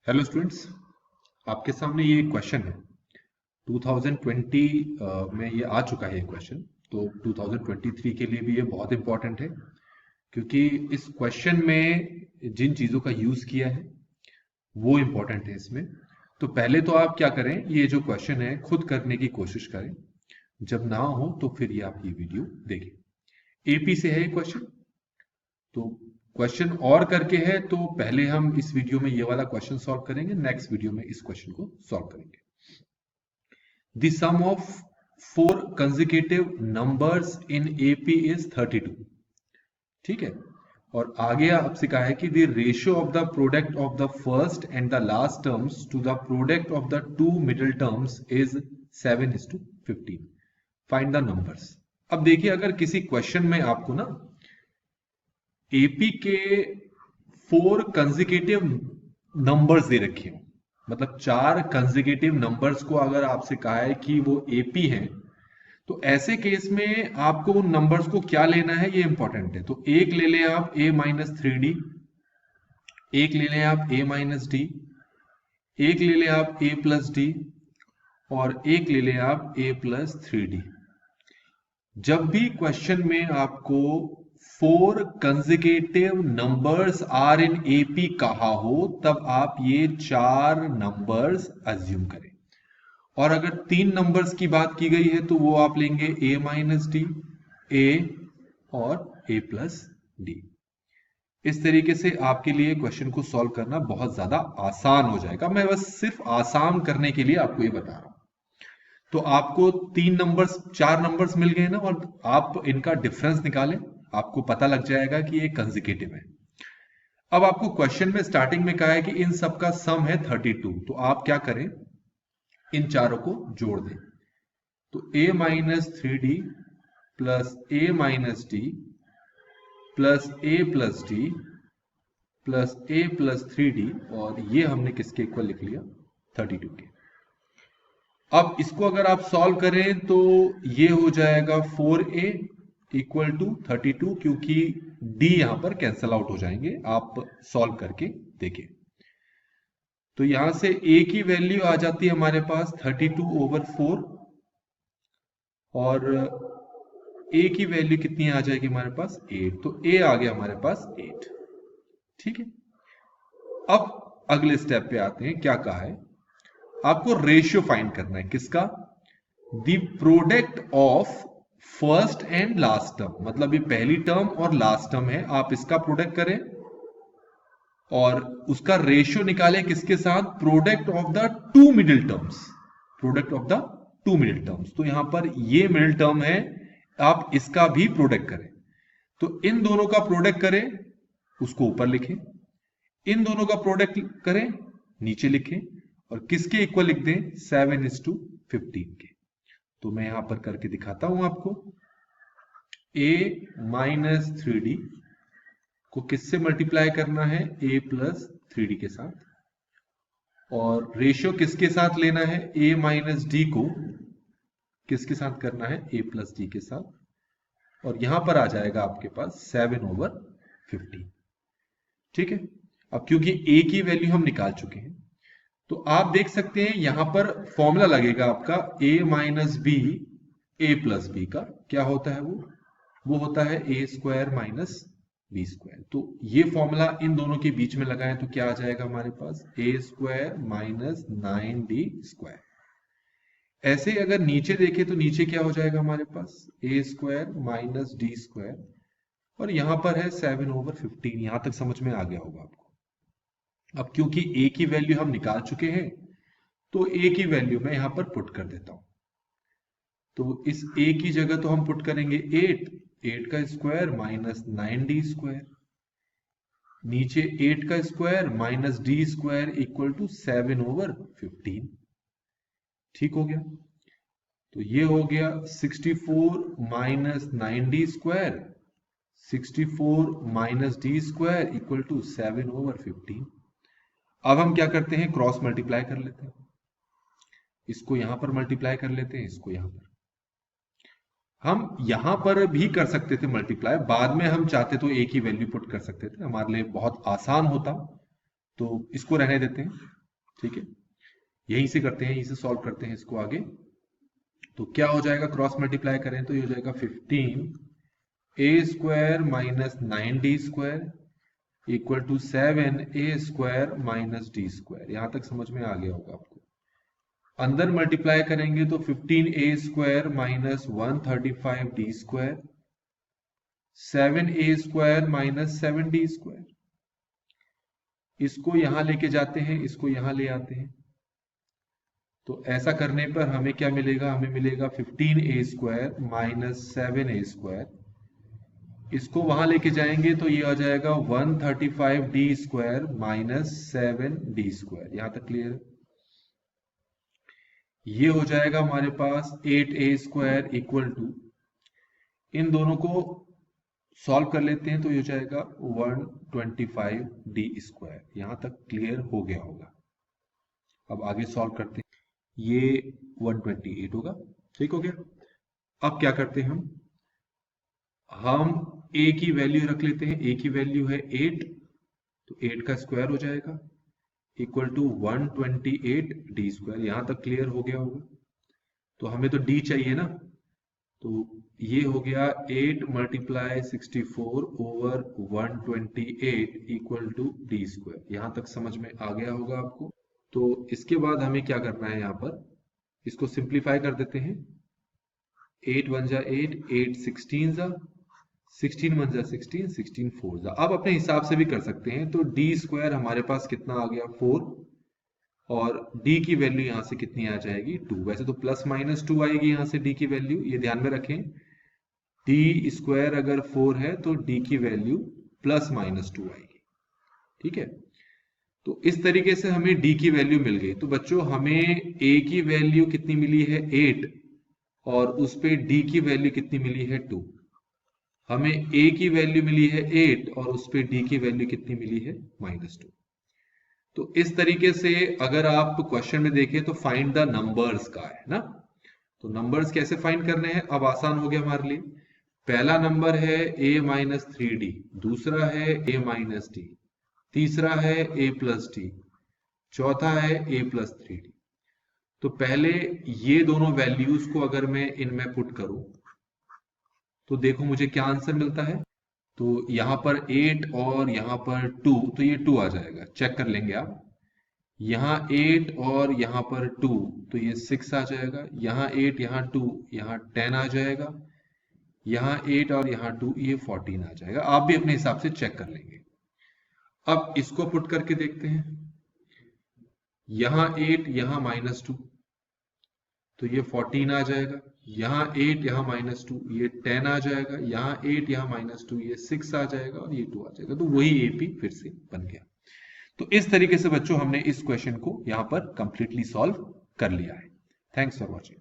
Hello students, आपके सामने ये क्वेश्चन है। 2020 में ये आ चुका है ये क्वेश्चन। तो 2023 के लिए भी ये बहुत इंपॉर्टेंट है, क्योंकि इस क्वेश्चन में जिन चीज़ों का यूज़ किया है वो इंपॉर्टेंट है इसमें। तो पहले तो आप क्या करें, ये जो क्वेश्चन है खुद करने की कोशिश करें। जब ना हो तो फिर ये आप ये वीडियो देखें। एपी से है ये क्वेश्चन। तो क्वेश्चन और करके है, तो पहले हम इस वीडियो में ये वाला क्वेश्चन सॉल्व करेंगे, नेक्स्ट वीडियो में इस क्वेश्चन को सॉल्व करेंगे। The sum of 4 consecutive numbers in AP is 32। ठीक है। और आगे आपसे कहा है कि the ratio of the product of the first and the last terms to the product of the two middle terms is 7:15। Find the numbers. अब देखिए, अगर किसी क्वेश्चन में आपको ना एपी के 4 कंसेक्यूटिव नंबर्स दे रखे हो, मतलब 4 कंसेक्यूटिव नंबर्स को अगर आपसे कहा है कि वो एपी है, तो ऐसे केस में आपको उन नंबर्स को क्या लेना है ये इंपॉर्टेंट है। तो एक ले लें आप a-3d, एक ले लें आप a-d, एक ले लें आप a+d, और एक ले लें आप a+3d। जब भी क्वेश्चन में आपको 4 consecutive numbers are in AP कहा हो, तब आप ये 4 नंबर्स अज्यूम करें। और अगर 3 नंबर्स की बात की गई है तो वो आप लेंगे a-d, a और a+d। इस तरीके से आपके लिए क्वेश्चन को सॉल्व करना बहुत ज्यादा आसान हो जाएगा। मैं बस सिर्फ आसान करने के लिए आपको ये बता रहा हूं। तो आपको 4 नंबर्स मिल गए ना, और आप इनका डिफरेंस निकालें, आपको पता लग जाएगा कि ये कंसेक्यूटिव है। अब आपको क्वेश्चन में स्टार्टिंग में कहा है कि इन सब का सम है 32। तो आप क्या करें, इन चारों को जोड़ दें। तो a-3d plus a-d plus a+d plus a+3d, और ये हमने किसके इक्वल लिख लिया, 32 के। अब इसको अगर आप सॉल्व करें तो ये हो जाएगा 4a इक्वल टू 32, क्योंकि d यहां पर कैंसल आउट हो जाएंगे। आप सॉल्व करके देखें तो यहां से a की वैल्यू आ जाती है हमारे पास 32/4, और a की वैल्यू कितनी आ जाएगी हमारे पास, 8। तो a आ गया हमारे पास 8। ठीक है। अब अगले स्टेप पे आते हैं। क्या कहा है, आपको रेशियो फाइंड करना है। किसका, the product of first and last term, मतलब ये पहली टर्म और लास्ट टर्म है, आप इसका प्रोडक्ट करें और उसका रेशियो निकालें किसके साथ, product of the two middle terms, product of the two middle terms. तो यहां पर ये मिडिल टर्म है, आप इसका भी प्रोडक्ट करें। तो इन दोनों का प्रोडक्ट करें, उसको ऊपर लिखें, इन दोनों का प्रोडक्ट करें, नीचे लिखें, और किसके इक्वल लिख दें, 7:15 के। तो मैं यहां पर करके दिखाता हूं आपको। a-3d को किससे मल्टीप्लाई करना है, a+3d के साथ, और रेशियो किसके साथ लेना है, a-d को किसके साथ करना है, a+d के साथ, और यहां पर आ जाएगा आपके पास 7/15। ठीक है। अब क्योंकि a की वैल्यू हम निकाल चुके हैं, तो आप देख सकते हैं यहां पर फॉर्मूला लगेगा आपका a-b a+b का। क्या होता है वो होता है a² - b²। तो ये फॉर्मूला इन दोनों के बीच में लगाएं तो क्या आ जाएगा हमारे पास, a² - 9d²। ऐसे अगर नीचे देखें तो नीचे क्या हो जाएगा हमारे पास, a² - d², और यहां पर है 7/15। यहां तक समझ में आ गया होगा आपको। अब क्योंकि a की वैल्यू हम निकाल चुके हैं, तो a की वैल्यू मैं यहां पर पुट कर देता हूं। तो इस a की जगह तो हम पुट करेंगे 8 का स्क्वायर माइनस 9d², नीचे 8 का square minus d² equal to 7/15। ठीक हो गया। तो ये हो गया 64 minus 9d², 64 minus d² equal to 7/15। अब हम क्या करते हैं, क्रॉस मल्टीप्लाई कर लेते हैं। इसको यहां पर मल्टीप्लाई कर लेते हैं, इसको यहां पर। हम यहां पर भी कर सकते थे मल्टीप्लाई, बाद में हम चाहते तो a की वैल्यू पुट कर सकते थे, हमारे लिए बहुत आसान होता। तो इसको रहने देते हैं, ठीक है, यहीं से करते हैं, यहीं से सॉल्व करते हैं इसको आगे। तो क्या हो जाएगा, क्रॉस मल्टीप्लाई करें तो ये हो जाएगा 15a² minus 9d² equal to 7a² minus d²। यहां तक समझ में आ गया होगा आपको। अंदर मल्टीप्लाई करेंगे तो 15a² minus 135d², 7a² minus 7d²। इसको यहां लेके जाते हैं, इसको यहां ले आते हैं, तो ऐसा करने पर हमें क्या मिलेगा, हमें मिलेगा 15a² माइनस 7a²। इसको वहां लेके जाएंगे तो ये आ जाएगा 135d² माइनस 7d²। यहां तक क्लियर है। ये हो जाएगा हमारे पास 8a² इक्वल टू, इन दोनों को सॉल्व कर लेते हैं तो ये हो जाएगा 125d²। यहां तक क्लियर हो गया होगा। अब आगे सॉल्व करते हैं, ये 128 होगा, ठीक हो गया। अब क्या करते हैं हम a की वैल्यू रख लेते हैं, a की वैल्यू है 8, तो 8 का स्क्वायर हो जाएगा इक्वल टू 128d²। यहां तक क्लियर हो गया होगा। तो हमें तो d चाहिए ना, तो ये हो गया 8 multiply 64 over 128 equal to d²। यहां तक समझ में आ गया होगा आपको। तो इसके बाद हमें क्या करना है, यहां पर इसको सिंप्लीफाई कर देते हैं। 8 1 जा 8, 8 16 जा 16 1 जा 16, 16 4 जा। अब अपने हिसाब से भी कर सकते हैं। तो d² हमारे पास कितना आ गया 4, और d की वैल्यू यहां से कितनी आ जाएगी 2। वैसे तो प्लस माइनस 2 आएगी यहां से d की वैल्यू, ये ध्यान में रखें। d² अगर 4 है तो d की वैल्यू प्लस माइनस 2 आएगी, ठीक है। तो इस तरीके से हमें d की वैल्यू मिल गई। तो बच्चों हमें a की वैल्यू कितनी मिली है 8, और उस पे d की वैल्यू कितनी मिली है 2। हमें a की वैल्यू मिली है 8 और उस पे d की वैल्यू कितनी मिली है -2। तो इस तरीके से अगर आप क्वेश्चन में देखें तो फाइंड द नंबर्स का है ना। तो नंबर्स कैसे फाइंड करने हैं, अब आसान हो गया हमारे लिए। पहला नंबर है a माइनस 3d, दूसरा है a माइनस d, तीसरा है a प्लस d, चौथा है a प्लस 3d। तो पहले ये दोनों वैल्यूज को अगर मैं इनमें पुट करूं तो देखो मुझे क्या आंसर मिलता है। तो यहां पर 8 और यहां पर 2, तो ये 2 आ जाएगा, चेक कर लेंगे आप। यहाँ 8 और यहाँ पर 2, तो ये 6 आ जाएगा। यहाँ 8, यहाँ 2, यहाँ 10 आ जाएगा। यहाँ 8 और यहाँ 2, ये 14 आ जाएगा। आप भी अपने हिसाब से चेक कर लेंगे। अब इसको पुट करके देखते हैं। यहाँ 8, यहाँ -2, तो ये 14 आ जाएगा। यहाँ 8, यहाँ -2, ये 10 आ जाएगा। यहाँ 8, यहाँ -2, ये 6 आ जाएगा, और ये 2 आ जाएगा। तो वही AP फिर से बन गया। तो इस तरीके से बच्चों हमने इस क्वेश्चन को यहां पर कंप्लीटली सॉल्व कर लिया है। Thanks for watching.